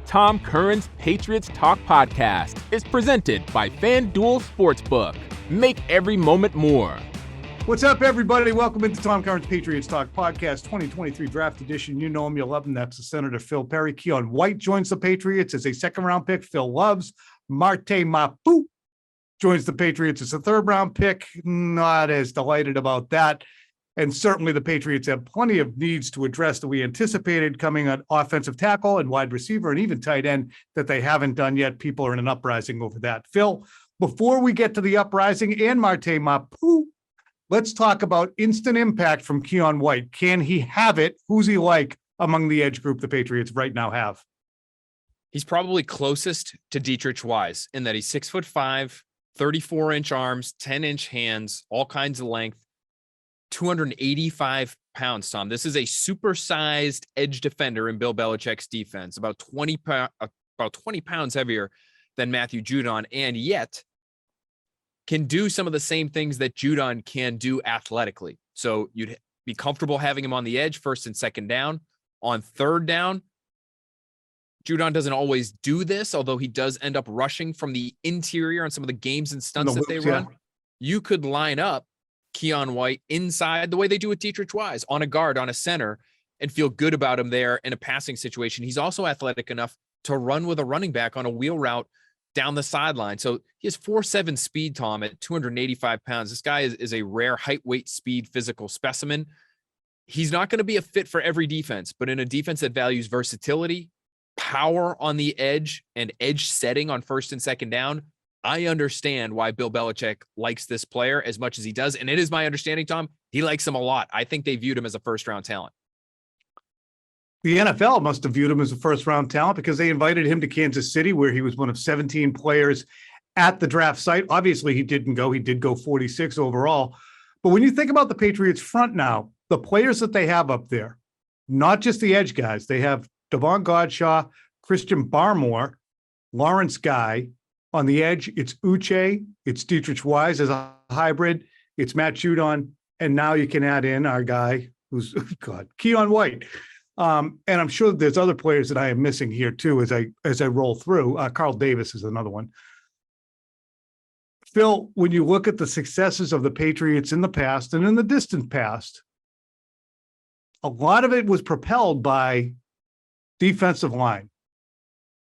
Tom Curran's Patriots Talk podcast is presented by FanDuel Sportsbook. Make every moment more. What's up, everybody? Welcome into Tom Curran's Patriots Talk podcast, 2023 Draft Edition. You know him, you love him. That's Senator Phil Perry. Keion White joins the Patriots as a second-round pick. Phil loves. Marte Mapu joins the Patriots as a third-round pick. Not as delighted about that. And certainly the Patriots have plenty of needs to address that we anticipated coming on offensive tackle and wide receiver and even tight end that they haven't done yet. People are in an uprising over that. Phil, before we get to the uprising and Marte Mapu, let's talk about instant impact from Keion White. Can he have it? Who's he like among the edge group the Patriots right now have? He's probably closest to Dietrich Wise in that he's 6'5", 34-inch arms, 10-inch hands, all kinds of length. 285 pounds, Tom. This is a supersized edge defender in Bill Belichick's defense, about 20 pounds heavier than Matthew Judon, and yet can do some of the same things that Judon can do athletically. So you'd be comfortable having him on the edge first and second down. On third down, Judon doesn't always do this, although he does end up rushing from the interior on some of the games and stunts that they run. You could line up Keion White inside the way they do with Dietrich Wise on a guard, on a center, and feel good about him there in a passing situation. He's also athletic enough to run with a running back on a wheel route down the sideline. So he has 4.7 speed, Tom, at 285 pounds. This guy is a rare height, weight, speed, physical specimen. He's not going to be a fit for every defense, but in a defense that values versatility, power on the edge, and edge setting on first and second down, I understand why Bill Belichick likes this player as much as he does. And it is my understanding, Tom, he likes him a lot. I think they viewed him as a first-round talent. The NFL must have viewed him as a first-round talent because they invited him to Kansas City, where he was one of 17 players at the draft site. Obviously, he didn't go. He did go 46 overall. But when you think about the Patriots front now, the players that they have up there, not just the edge guys, they have Devon Godshaw, Christian Barmore, Lawrence Guy. On the edge, it's Uche, it's Dietrich Wise as a hybrid, it's Matt Judon, and now you can add in our guy who's, Keion White. And I'm sure there's other players that I am missing here too as I roll through. Carl Davis is another one. Phil, when you look at the successes of the Patriots in the past and in the distant past, a lot of it was propelled by defensive line.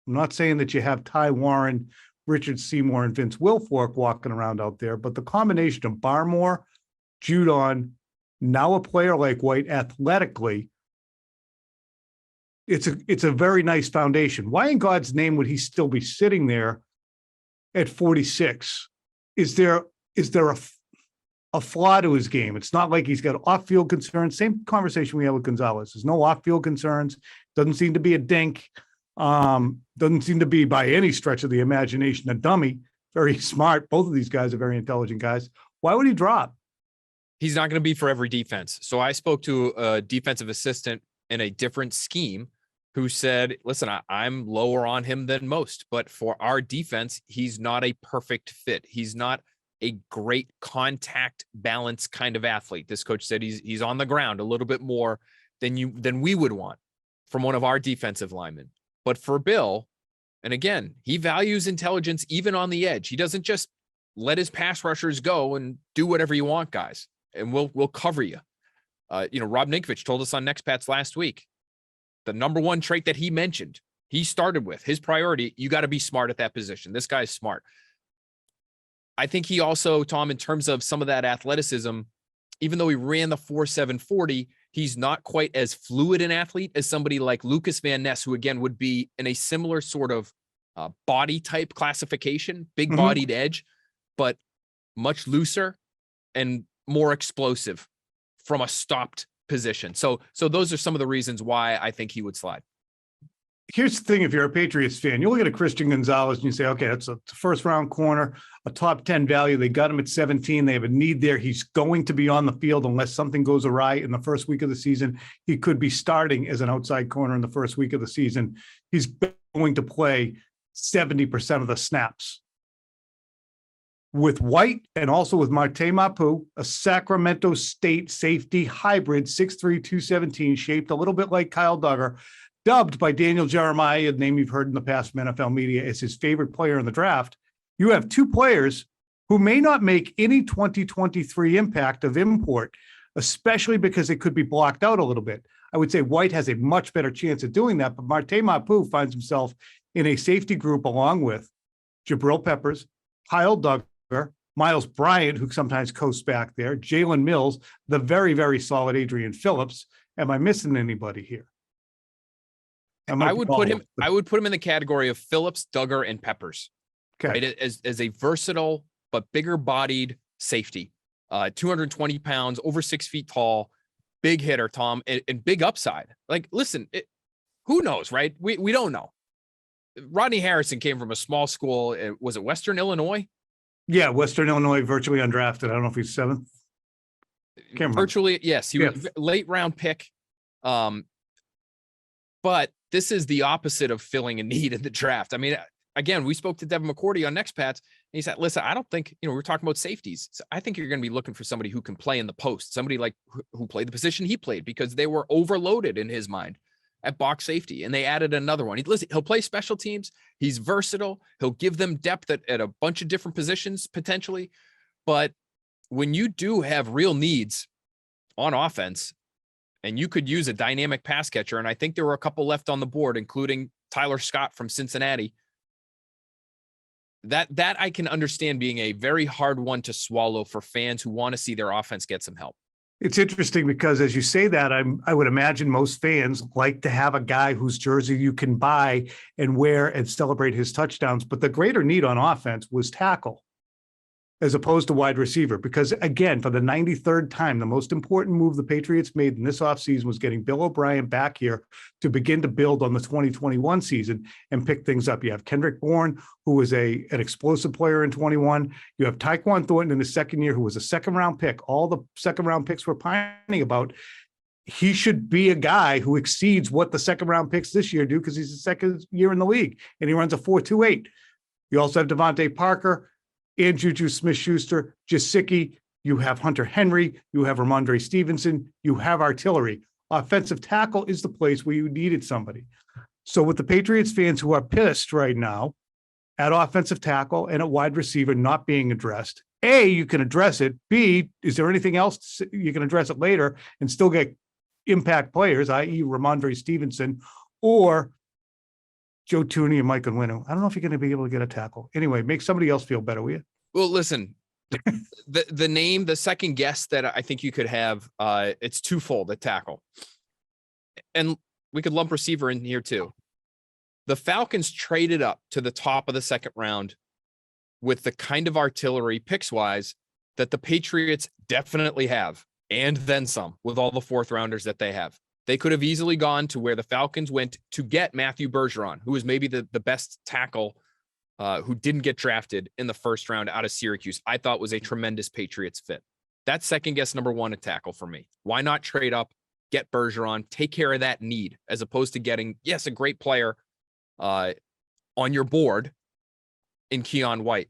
I'm not saying that you have Ty Warren, Richard Seymour, and Vince Wilfork walking around out there, but the combination of Barmore, Judon, now a player like White athletically, it's a very nice foundation. Why in God's name would he still be sitting there at 46? Is there a flaw to his game? It's not like he's got off-field concerns. Same conversation we had with Gonzalez. There's no off-field concerns. Doesn't seem to be a dink. Doesn't seem to be by any stretch of the imagination a dummy. Very smart. Both of these guys are very intelligent guys. Why would he drop? He's not going to be for every defense. So I spoke to a defensive assistant in a different scheme who said, listen, I'm lower on him than most, but for our defense, he's not a perfect fit. He's not a great contact balance kind of athlete. This coach said he's on the ground a little bit more than we would want from one of our defensive linemen. But for Bill, and again, he values intelligence even on the edge. He doesn't just let his pass rushers go and do whatever you want, guys, and we'll cover you. Rob Ninkovich told us on Next Pats last week, the number one trait that he mentioned, he started with his priority, you got to be smart at that position. This guy's smart. I think he also, Tom, in terms of some of that athleticism, even though he ran the 4.7 40, he's not quite as fluid an athlete as somebody like Lucas Van Ness, who again would be in a similar sort of body type classification, big bodied edge, but much looser and more explosive from a stopped position. So those are some of the reasons why I think he would slide. Here's the thing. If you're a Patriots fan, you look at a Christian Gonzalez and you say, okay, that's a first round corner, a top 10 value. They got him at 17. They have a need there. He's going to be on the field unless something goes awry in the first week of the season. He could be starting as an outside corner in the first week of the season. He's going to play 70% of the snaps. With White and also with Marte Mapu, a Sacramento State safety hybrid, 6'3", 217, shaped a little bit like Kyle Duggar. dubbed by Daniel Jeremiah, a name you've heard in the past from NFL media, as his favorite player in the draft. You have two players who may not make any 2023 impact of import, especially because it could be blocked out a little bit. I would say White has a much better chance of doing that, but Marte Mapu finds himself in a safety group along with Jabril Peppers, Kyle Duggar, Miles Bryant, who sometimes coasts back there, Jalen Mills, the very, very solid Adrian Phillips. Am I missing anybody here? I would put him in the category of Phillips, Duggar, and Peppers. Okay. Right? As a versatile but bigger bodied safety. 220 pounds, over 6 feet tall, big hitter, Tom, and big upside. Like, listen, who knows, right? We don't know. Rodney Harrison came from a small school. Was it Western Illinois? Yeah, Western Illinois, virtually undrafted. I don't know if he's seventh. Virtually, yes. He was a late round pick. But this is the opposite of filling a need in the draft. I mean, again, we spoke to Devin McCourty on Next Pats, and he said, listen, I don't think, we're talking about safeties. So I think you're going to be looking for somebody who can play in the post, somebody like who played the position he played, because they were overloaded in his mind at box safety, and they added another one. He'll play special teams. He's versatile. He'll give them depth at a bunch of different positions potentially. But when you do have real needs on offense, and you could use a dynamic pass catcher, and I think there were a couple left on the board, including Tyler Scott from Cincinnati, that I can understand being a very hard one to swallow for fans who want to see their offense get some help. It's interesting because as you say that, I would imagine most fans like to have a guy whose jersey you can buy and wear and celebrate his touchdowns. But the greater need on offense was tackle as opposed to wide receiver. Because again, for the 93rd time, the most important move the Patriots made in this offseason was getting Bill O'Brien back here to begin to build on the 2021 season and pick things up. You have Kendrick Bourne, who was an explosive player in 21. You have Tyquan Thornton in his second year, who was a second-round pick. All the second-round picks we're pining about. He should be a guy who exceeds what the second-round picks this year do because he's the second year in the league, and he runs a 4.28. You also have Devontae Parker and Juju Smith-Schuster, Gesicki. You have Hunter Henry. You have Ramondre Stevenson. You have artillery. Offensive tackle is the place where you needed somebody. So with the Patriots fans who are pissed right now at offensive tackle and at wide receiver not being addressed, A, you can address it. B, is there anything else you can address it later and still get impact players, i.e. Ramondre Stevenson or Joe Tooney and Mike Onwenu? I don't know if you're going to be able to get a tackle. Anyway, make somebody else feel better, will you? Well, listen, the second guess that I think you could have, it's twofold at tackle. And we could lump receiver in here too. The Falcons traded up to the top of the second round with the kind of artillery picks-wise that the Patriots definitely have, and then some with all the fourth rounders that they have. They could have easily gone to where the Falcons went to get Matthew Bergeron, who is maybe the best tackle who didn't get drafted in the first round out of Syracuse. I thought was a tremendous Patriots fit. That's second guess number one at tackle for me. Why not trade up, get Bergeron, take care of that need, as opposed to getting, yes, a great player on your board in Keion White.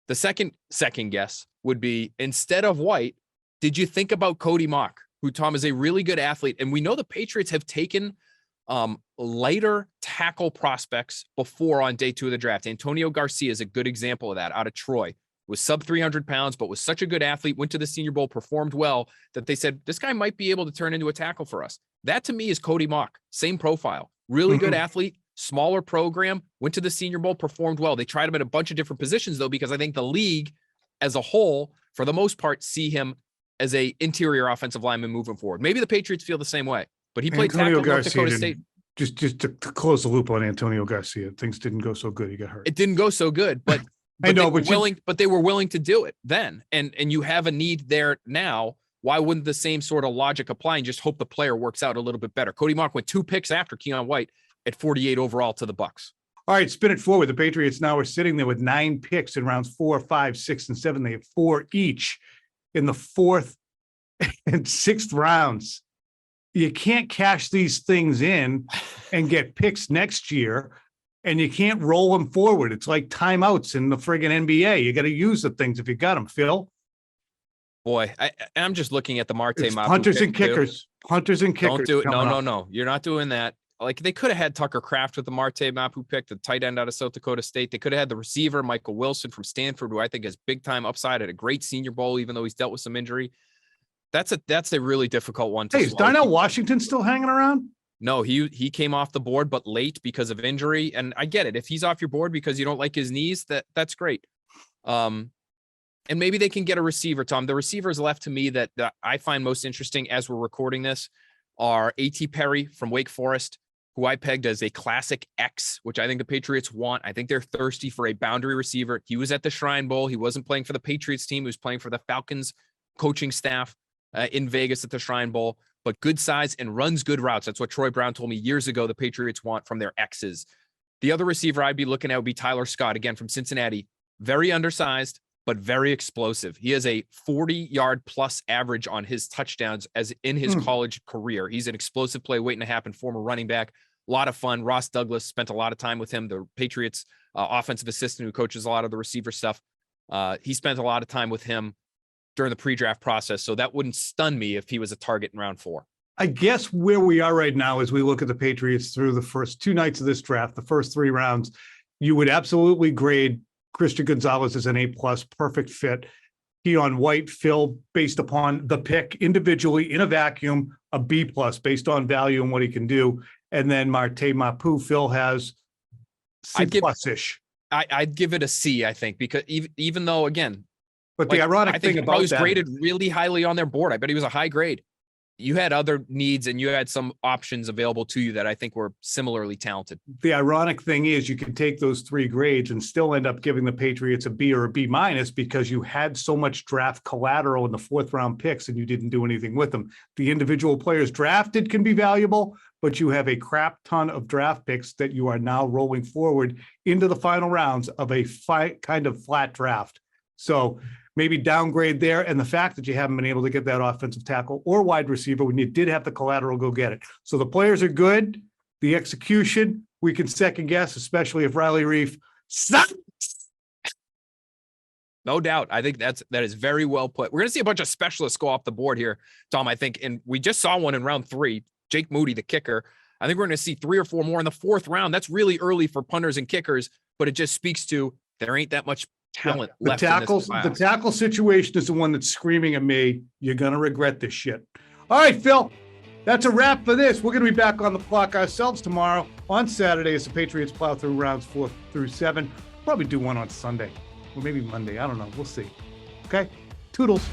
The second guess would be, instead of White, did you think about Cody Mock, who, Tom, is a really good athlete? And we know the Patriots have taken lighter tackle prospects before on day two of the draft. Antonio Garcia is a good example of that, out of Troy. Was sub 300 pounds, but was such a good athlete, went to the Senior Bowl, performed well, that they said, this guy might be able to turn into a tackle for us. That, to me, is Cody Mock. Same profile. Really good athlete, smaller program, went to the Senior Bowl, performed well. They tried him at a bunch of different positions, though, because I think the league as a whole, for the most part, see him as a interior offensive lineman moving forward. Maybe the Patriots feel the same way, but he played tackle at North Dakota State. Just to close the loop on Antonio Garcia, things didn't go so good. He got hurt. It didn't go so good, but I know, but they were willing to do it then. And you have a need there now. Why wouldn't the same sort of logic apply and just hope the player works out a little bit better? Cody Mock went 2 picks after Keion White at 48 overall to the Bucs. All right, spin it forward. The Patriots now are sitting there with 9 picks in rounds 4, 5, 6, and 7. They have 4 each in the 4th and 6th rounds. You can't cash these things in and get picks next year, and you can't roll them forward. It's like timeouts in the friggin' NBA. You got to use the things if you got them, Phil. Boy, I'm just looking at the Marte Mapu hunters and kickers. Hunters and kickers. Don't do it. No. You're not doing that. like they could have had Tucker Kraft with the Marte Mapu pick, the tight end out of South Dakota State. They could have had the receiver, Michael Wilson from Stanford, who I think has big time upside, at a great Senior Bowl, even though he's dealt with some injury. That's a really difficult one to Hey, is swallow. Darnell Washington still hanging around? No, he came off the board, but late because of injury. And I get it. If he's off your board because you don't like his knees, that's great. And maybe they can get a receiver, Tom. The receivers left to me that I find most interesting as we're recording this are A.T. Perry from Wake Forest, who I pegged as a classic X, which I think the Patriots want. I think they're thirsty for a boundary receiver. He was at the Shrine Bowl. He wasn't playing for the Patriots team. He was playing for the Falcons coaching staff in Vegas at the Shrine Bowl, but good size and runs good routes. That's what Troy Brown told me years ago the Patriots want from their X's. The other receiver I'd be looking at would be Tyler Scott, again from Cincinnati. Very undersized, but very explosive. He has a 40-yard plus average on his touchdowns as in his college career. He's an explosive play waiting to happen, former running back. A lot of fun. Ross Douglas spent a lot of time with him, the Patriots offensive assistant who coaches a lot of the receiver stuff. He spent a lot of time with him during the pre-draft process, so that wouldn't stun me if he was a target in round 4. I guess where we are right now as we look at the Patriots through the first 2 nights of this draft, the first 3 rounds, you would absolutely grade Christian Gonzalez as an A+, perfect fit. Keion White, Phil, based upon the pick individually in a vacuum, a B+ based on value and what he can do. And then Marte Mapu, Phil has C+-ish. I'd give it a C, I think, because even though, again, but the ironic thing about he was graded really highly on their board. I bet he was a high grade. You had other needs and you had some options available to you that I think were similarly talented. The ironic thing is you can take those 3 grades and still end up giving the Patriots a B or a B- because you had so much draft collateral in the 4th round picks and you didn't do anything with them. The individual players drafted can be valuable, but you have a crap ton of draft picks that you are now rolling forward into the final rounds of a kind of flat draft. So maybe downgrade there. And the fact that you haven't been able to get that offensive tackle or wide receiver when you did have the collateral, go get it. So the players are good. The execution, we can second guess, especially if Riley Reif sucks. No doubt. I think that is very well put. We're going to see a bunch of specialists go off the board here, Tom, I think. And we just saw one in round 3, Jake Moody, the kicker. I think we're going to see 3 or 4 more in the 4th round. That's really early for punters and kickers, but it just speaks to there ain't that much talent left. The tackle situation is the one that's screaming at me, you're going to regret this shit. All right, Phil, that's a wrap for this. We're going to be back on the clock ourselves tomorrow on Saturday as the Patriots plow through rounds 4 through 7. Probably do one on Sunday or maybe Monday. I don't know. We'll see. Okay. Toodles.